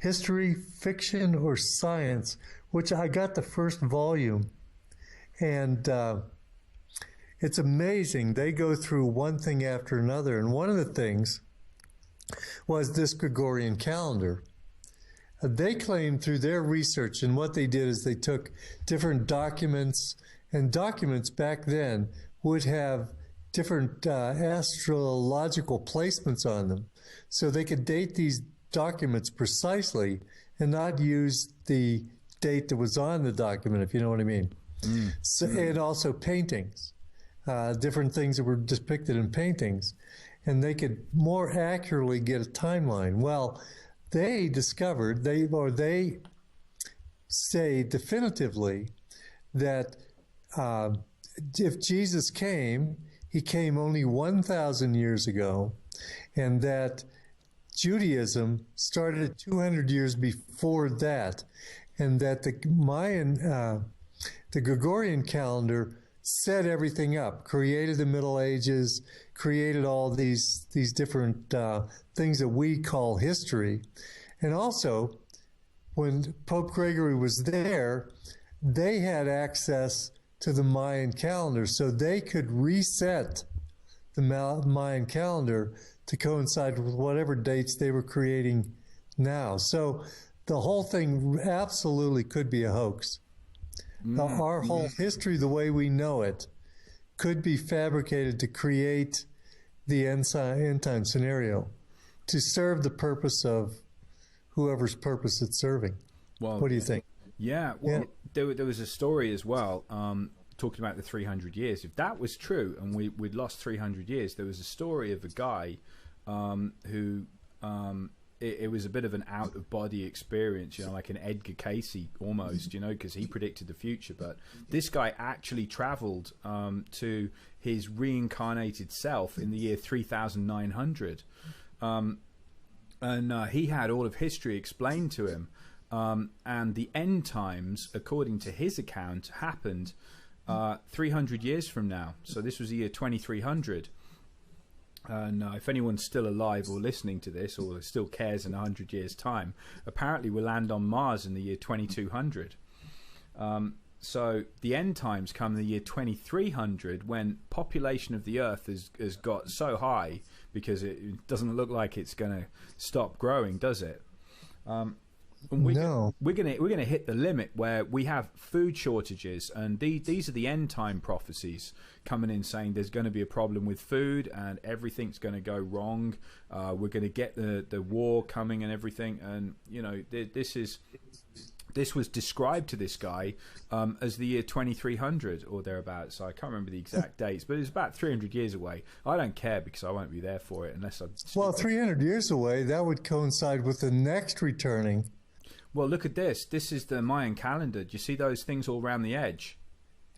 History, Fiction, or Science, which I got the first volume. And it's amazing. They go through one thing after another. And one of the things was this Gregorian calendar. They claimed through their research, and what they did is they took different documents, and documents back then would have different astrological placements on them. So they could date these documents precisely and not use the date that was on the document, if you know what I mean. So, and also paintings, different things that were depicted in paintings. And they could more accurately get a timeline. Well, they discovered, they say definitively that if Jesus came, he came only 1,000 years ago, and that Judaism started 200 years before that, and that the Gregorian calendar set everything up, created the Middle Ages, created all these different things that we call history. And also, when Pope Gregory was there, they had access to the Mayan calendar, so they could reset the Mayan calendar to coincide with whatever dates they were creating now. So the whole thing absolutely could be a hoax. Our whole history, the way we know it, could be fabricated to create the end time scenario to serve the purpose of whoever's purpose it's serving. Well, what do you think? Yeah, well, yeah. There was a story as well talking about the 300 years. If that was true and we'd lost 300 years, there was a story of a guy who it was a bit of an out-of-body experience, like an Edgar Casey almost, because he predicted the future. But this guy actually traveled to his reincarnated self in the year 3900. And he had all of history explained to him. And the end times, according to his account, happened 300 years from now. So this was the year 2300. And if anyone's still alive or listening to this or still cares in 100 years' time, apparently we'll land on Mars in the year 2200. So the end times come in the year 2300 when population of the Earth has got so high because it doesn't look like it's going to stop growing, does it? No. We're gonna hit the limit where we have food shortages, and these are the end time prophecies coming in saying there's going to be a problem with food and everything's going to go wrong. We're going to get the war coming and everything, and this was described to this guy as the year 2300 or thereabouts. So I can't remember the exact dates, but it's about 300 years away. I don't care because I won't be there for it unless I. Well, 300 years away, that would coincide with the next returning Well, look at this. This is the Mayan calendar. Do you see those things all around the edge?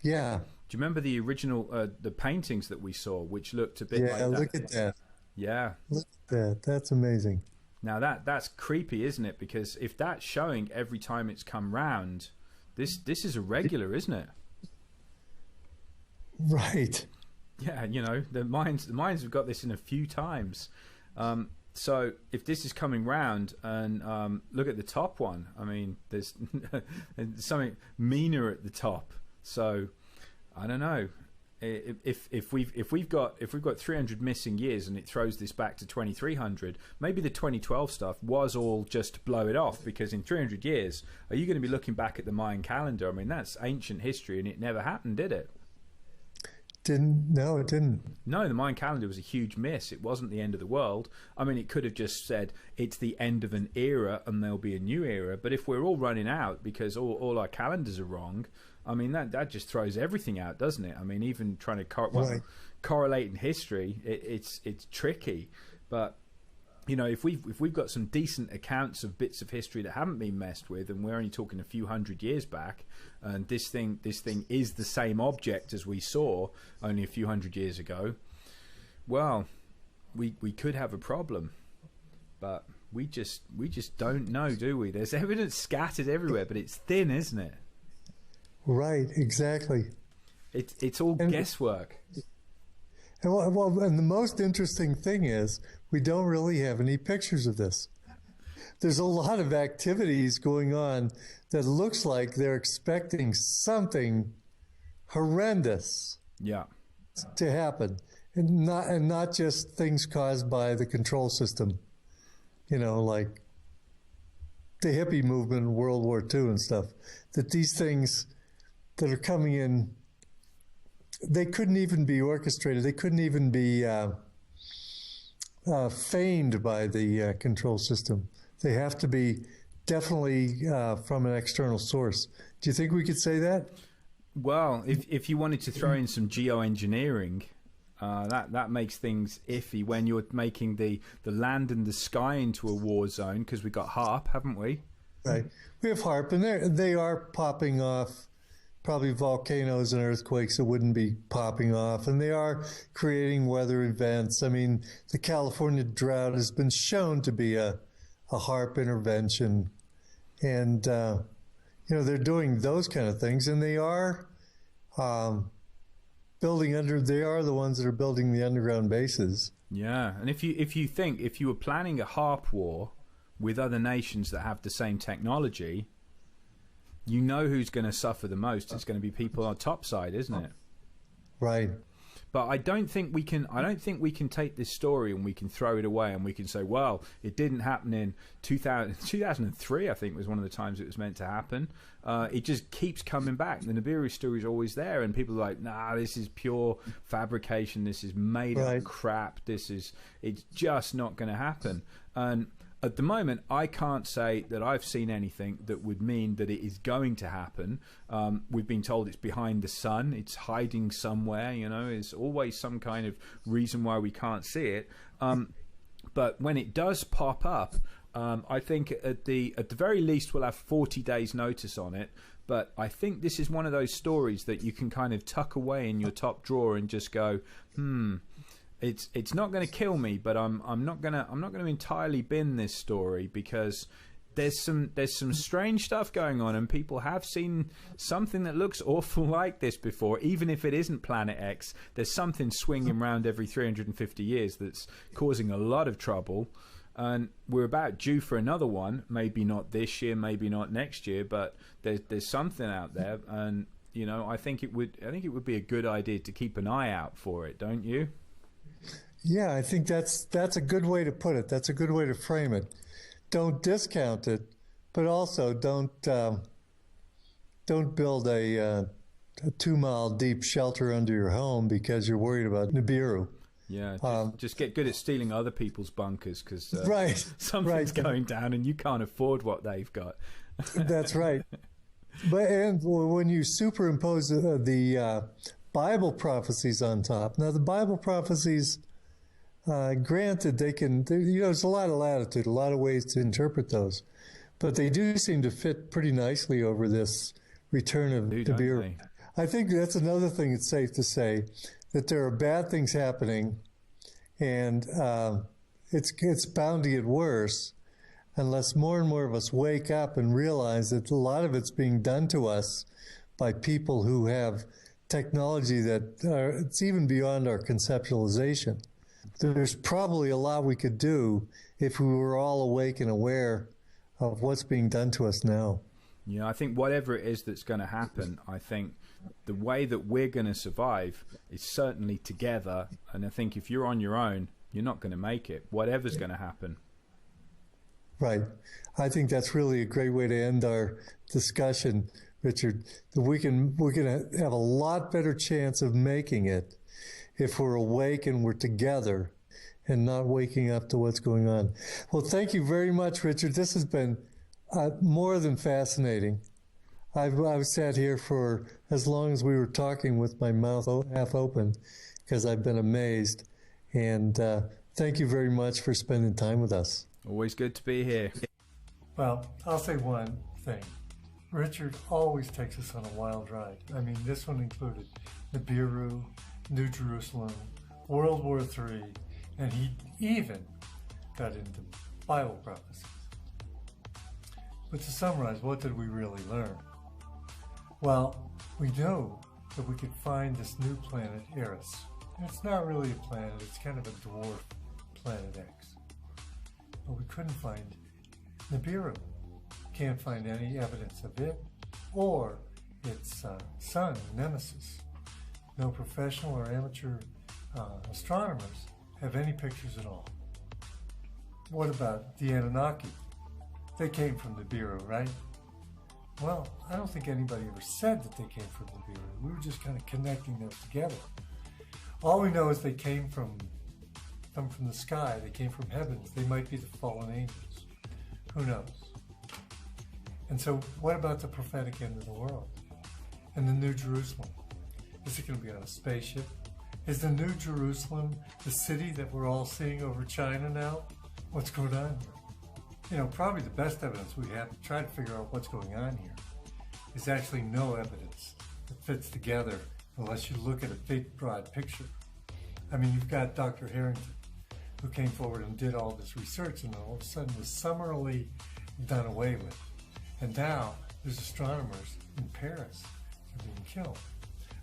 Yeah. Do you remember the original, the paintings that we saw, which looked a bit like that? Yeah, look at that. Yeah. Look at that. That's amazing. Now that's creepy, isn't it? Because if that's showing every time it's come round, this is irregular, isn't it? Right. Yeah, you know, the Mayans have got this in a few times. So if this is coming round, and look at the top one, I mean, there's something meaner at the top. So I don't know. If we've got 300 missing years and it throws this back to 2300, maybe the 2012 stuff was all just to blow it off, because in 300 years are you going to be looking back at the Mayan calendar? I mean, that's ancient history, and it never happened, did it? No, it didn't. No, the Mayan calendar was a huge miss. It wasn't the end of the world. I mean, it could have just said it's the end of an era and there'll be a new era. But if we're all running out because all our calendars are wrong, I mean, that just throws everything out, doesn't it? I mean, even trying to correlate in history, it's tricky. But you know, if we've got some decent accounts of bits of history that haven't been messed with, and we're only talking a few hundred years back, and this thing is the same object as we saw only a few hundred years ago, well, we could have a problem. But we just don't know, do we? There's evidence scattered everywhere, but it's thin, isn't it? Right, exactly. It's all guesswork. And the most interesting thing is we don't really have any pictures of this. There's a lot of activities going on that looks like they're expecting something horrendous to happen, and not just things caused by the control system, you know, like the hippie movement in World War II and stuff, that these things that are coming in, they couldn't even be orchestrated. They couldn't even be feigned by the control system. They have to be definitely from an external source. Do you think we could say that? Well, if you wanted to throw in some geoengineering, that makes things iffy when you're making the land and the sky into a war zone, because we've got HARP, haven't we? Right. We have HARP, and they are popping off probably volcanoes and earthquakes that wouldn't be popping off, and they are creating weather events. I mean, the California drought has been shown to be a HARP intervention, and you know, they're doing those kind of things, and they are building they are the ones that are building the underground bases. Yeah, and if you were planning a HARP war with other nations that have the same technology, you know who's going to suffer the most. It's going to be people on top side, isn't it? Right. But I don't think we can take this story and we can throw it away and we can say, well, it didn't happen in 2003, I think was one of the times it was meant to happen. It just keeps coming back. The Nibiru story is always there, and people are like, nah, this is pure fabrication. This is made up crap. It's just not going to happen. And at the moment, I can't say that I've seen anything that would mean that it is going to happen. We've been told it's behind the sun, it's hiding somewhere, you know, there's always some kind of reason why we can't see it. But when it does pop up, I think at the very least we'll have 40 days notice on it. But I think this is one of those stories that you can kind of tuck away in your top drawer and just go, It's not going to kill me, but I'm not going to entirely bin this story, because there's some strange stuff going on, and people have seen something that looks awful like this before. Even if it isn't Planet X, there's something swinging around every 350 years that's causing a lot of trouble, and we're about due for another one. Maybe not this year, maybe not next year, but there's something out there, and you know, I think it would be a good idea to keep an eye out for it, don't you? Yeah, I think that's a good way to put it. That's a good way to frame it. Don't discount it, but also don't build a 2-mile deep shelter under your home because you're worried about Nibiru. Yeah, just get good at stealing other people's bunkers, because something's going down and you can't afford what they've got. That's right. And when you superimpose the Bible prophecies on top, now the Bible prophecies, granted, there's a lot of latitude, a lot of ways to interpret those. but they do seem to fit pretty nicely over this return of Nibiru. I think that's another thing it's safe to say, that there are bad things happening, and it's bound to get worse unless more and more of us wake up and realize that a lot of it's being done to us by people who have technology that it's even beyond our conceptualization. There's probably a lot we could do if we were all awake and aware of what's being done to us now. Yeah, I think whatever it is that's going to happen, I think the way that we're going to survive is certainly together. And I think if you're on your own, you're not going to make it, whatever's going to happen. Right. I think that's really a great way to end our discussion, Richard. We're going to have a lot better chance of making it if we're awake and we're together and not waking up to what's going on. Well, thank you very much, Richard. This has been more than fascinating. I've sat here for as long as we were talking with my mouth half open because I've been amazed. And thank you very much for spending time with us. Always good to be here. Well, I'll say one thing. Richard always takes us on a wild ride. I mean, this one included Nibiru, New Jerusalem, World War III, and he even got into Bible prophecies. But to summarize, what did we really learn? Well, we know that we could find this new planet, Eris. And it's not really a planet, it's kind of a dwarf planet X. But we couldn't find Nibiru. Can't find any evidence of it or its son, Nemesis. No professional or amateur astronomers have any pictures at all. What about the Anunnaki? They came from Nibiru, right? Well, I don't think anybody ever said that they came from Nibiru. We were just kind of connecting those together. All we know is they came from the sky. They came from heavens. They might be the fallen angels. Who knows? And so what about the prophetic end of the world? And the New Jerusalem? Is it going to be on a spaceship? Is the New Jerusalem the city that we're all seeing over China now? What's going on here? You know, probably the best evidence we have to try to figure out what's going on here is actually no evidence that fits together unless you look at a big, broad picture. I mean, you've got Dr. Harrington, who came forward and did all this research and all of a sudden was summarily done away with. And now there's astronomers in Paris who are being killed.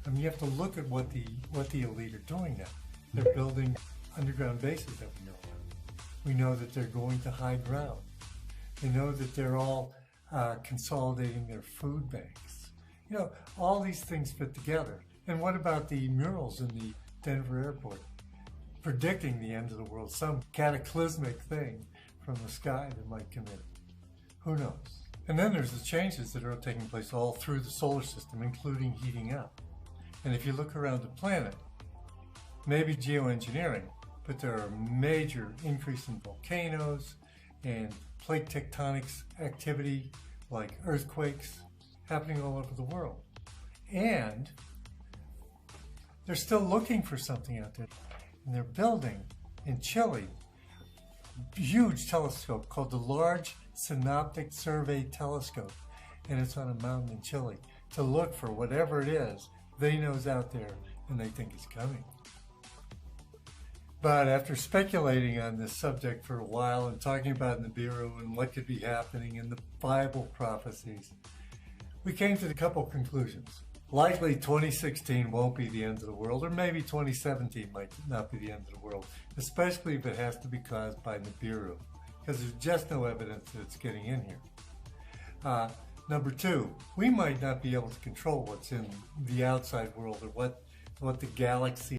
I mean, you have to look at what the elite are doing now. They're building underground bases that we know of. We know that they're going to high ground. They know that they're all consolidating their food banks. You know, all these things fit together. And what about the murals in the Denver airport predicting the end of the world, some cataclysmic thing from the sky that might come in? Who knows? And then there's the changes that are taking place all through the solar system, including heating up. And if you look around the planet, maybe geoengineering, but there are major increase in volcanoes and plate tectonics activity like earthquakes happening all over the world. And they're still looking for something out there. And they're building in Chile a huge telescope called the Large Synoptic Survey Telescope. And it's on a mountain in Chile to look for whatever it is they know is out there and they think is coming. But after speculating on this subject for a while and talking about Nibiru and what could be happening in the Bible prophecies, we came to a couple conclusions. Likely 2016 won't be the end of the world, or maybe 2017 might not be the end of the world, especially if it has to be caused by Nibiru, because there's just no evidence that it's getting in here. Number two, we might not be able to control what's in the outside world or what the galaxy